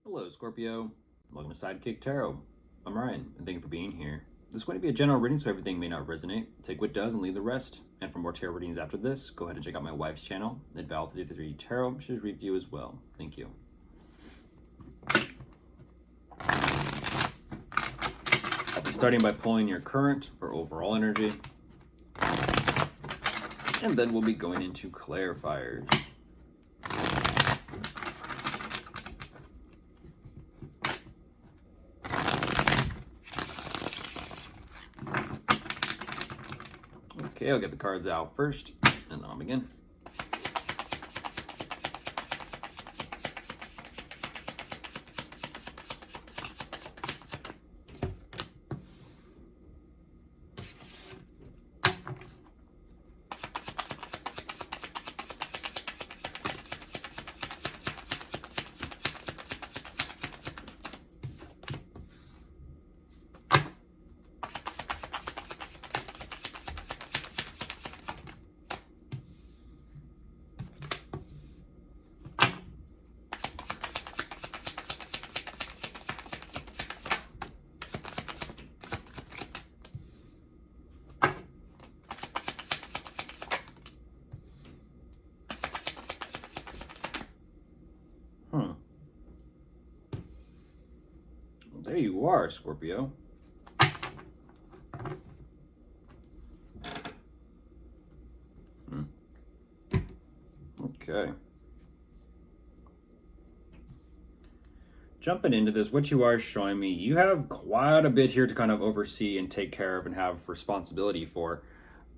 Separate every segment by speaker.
Speaker 1: Hello, Scorpio. Welcome to Sidekick Tarot. I'm Ryan, and thank you for being here. This is going to be a general reading, so everything may not resonate. Take what does and leave the rest. And for more tarot readings after this, go ahead and check out my wife's channel, at Val33 Tarot. She's review as well. Thank you. I'll be starting by pulling your current or overall energy. And then we'll be going into clarifiers. Okay, I'll get the cards out first, and then I'll begin. There you are, Scorpio. Okay. Jumping into this, what you are showing me, you have quite a bit here to kind of oversee and take care of and have responsibility for.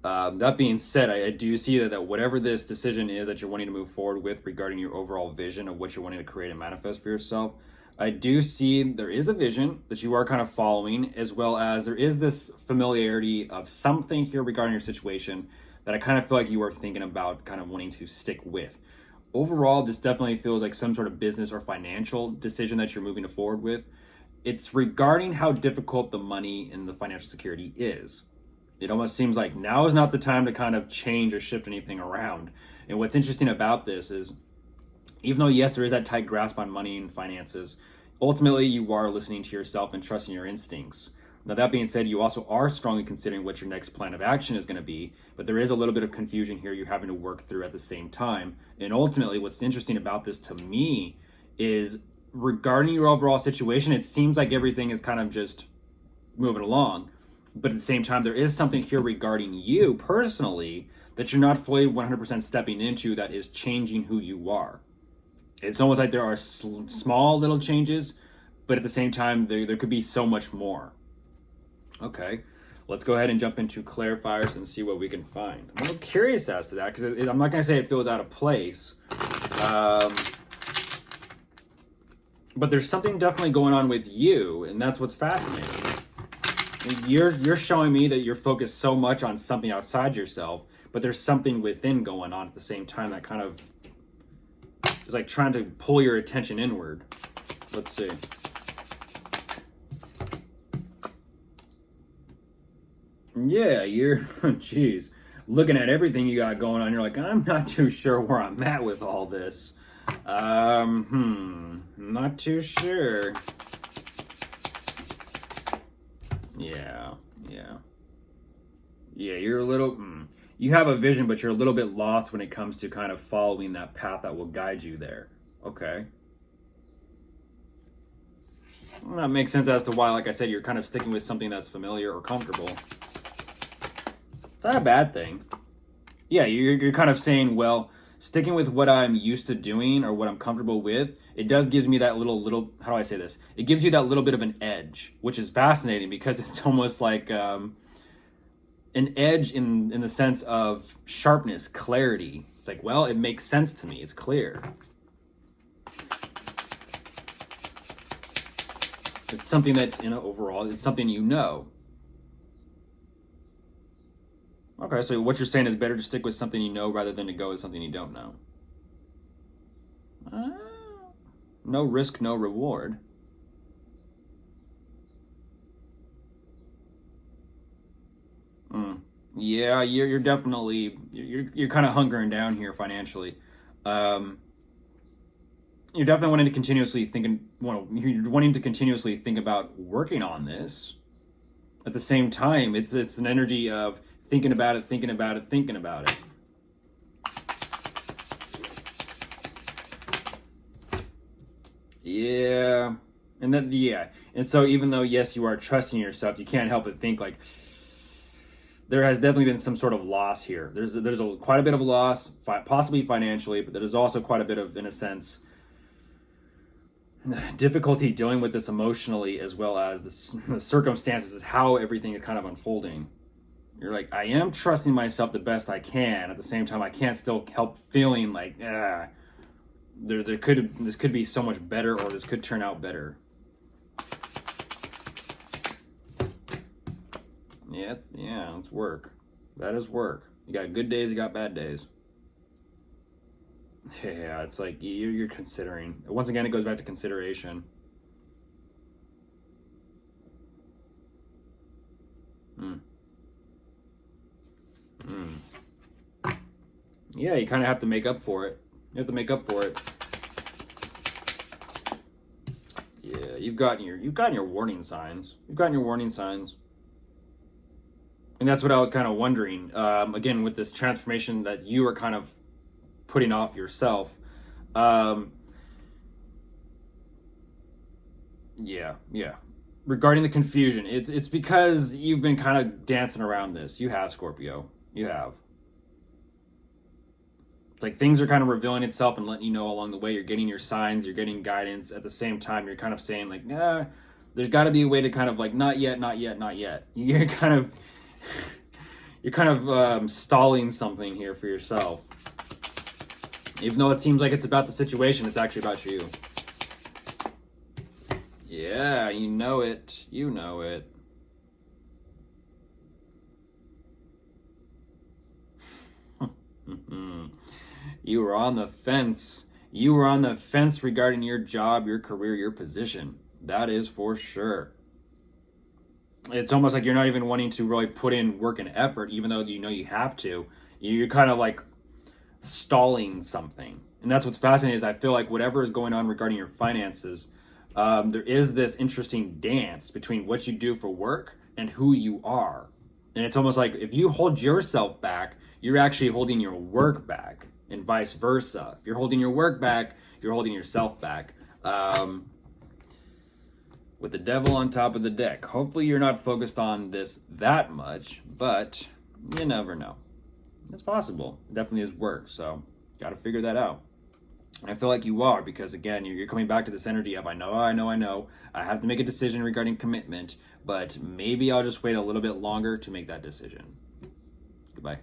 Speaker 1: That being said, I do see that whatever this decision is that you're wanting to move forward with regarding your overall vision of what you're wanting to create and manifest for yourself, I do see there is a vision that you are kind of following, as well as there is this familiarity of something here regarding your situation that I kind of feel like you are thinking about kind of wanting to stick with. Overall, this definitely feels like some sort of business or financial decision that you're moving forward with. It's regarding how difficult the money and the financial security is. It almost seems like now is not the time to kind of change or shift anything around. And what's interesting about this is, even though, yes, there is that tight grasp on money and finances, ultimately you are listening to yourself and trusting your instincts. Now, that being said, you also are strongly considering what your next plan of action is going to be, but there is a little bit of confusion here you're having to work through at the same time. And ultimately, what's interesting about this to me is regarding your overall situation, it seems like everything is kind of just moving along. But at the same time, there is something here regarding you personally that you're not fully 100% stepping into that is changing who you are. It's almost like there are small little changes, but at the same time, there could be so much more. Okay, let's go ahead and jump into clarifiers and see what we can find. I'm a little curious as to that, because I'm not going to say it feels out of place. But there's something definitely going on with you, and that's what's fascinating. You're showing me that you're focused so much on something outside yourself, but there's something within going on at the same time that kind of is like trying to pull your attention inward. Let's see. Yeah, you're, geez, looking at everything you got going on, you're like, I'm not too sure where I'm at with all this. Not too sure. Yeah, you're a little, you have a vision, but you're a little bit lost when it comes to kind of following that path that will guide you there. Okay. Well, that makes sense as to why, like I said, you're kind of sticking with something that's familiar or comfortable. It's not a bad thing. Yeah, you're kind of saying, well, sticking with what I'm used to doing or what I'm comfortable with, it does gives me that little, how do I say this? It gives you that little bit of an edge, which is fascinating because it's almost like an edge in the sense of sharpness, clarity. It's like, well, it makes sense to me. It's clear. It's something that, overall, it's something you know. Okay, so what you're saying is better to stick with something you know rather than to go with something you don't know. No risk, no reward. Yeah, you're definitely you're kind of hunkering down here financially. you're definitely wanting to continuously you're wanting to continuously think about working on this. At the same time, it's an energy of thinking about it, thinking about it, thinking about it. Yeah. And then, yeah. And so, even though, yes, you are trusting yourself, you can't help but think like there has definitely been some sort of loss here. There's quite a bit of a loss, possibly financially, but there's also quite a bit of, in a sense, difficulty dealing with this emotionally, as well as the circumstances, is how everything is kind of unfolding. You're like, I am trusting myself the best I can. At the same time, I can't still help feeling like, this could be so much better, or this could turn out better. Yeah, it's work. That is work. You got good days, you got bad days. Yeah, it's like you're considering. Once again, it goes back to consideration. Mm. Mm. Yeah, you kind of have to make up for it. You have to make up for it. Yeah, you've gotten your warning signs. You've gotten your warning signs. And that's what I was kind of wondering. Again, with this transformation that you are kind of putting off yourself. Yeah. Regarding the confusion, it's because you've been kind of dancing around this. You have, Scorpio. You have. It's like things are kind of revealing itself and letting you know along the way. You're getting your signs, you're getting guidance. At the same time, you're kind of saying like, nah, there's got to be a way to kind of like, not yet, not yet, not yet. You're kind of stalling something here for yourself. Even though it seems like it's about the situation, it's actually about you. Yeah, you know it. You know it. You were on the fence. You were on the fence regarding your job, your career, your position. That is for sure. It's almost like you're not even wanting to really put in work and effort, even though you know you have to. You're kind of like stalling something. And that's what's fascinating is I feel like whatever is going on regarding your finances, there is this interesting dance between what you do for work and who you are. And it's almost like if you hold yourself back, you're actually holding your work back, and vice versa. If you're holding your work back, you're holding yourself back. With the devil on top of the deck. Hopefully you're not focused on this that much, but you never know. It's possible. It definitely is work, so got to figure that out. And I feel like you are, because again, you're coming back to this energy of I know. I have to make a decision regarding commitment, but maybe I'll just wait a little bit longer to make that decision. Goodbye.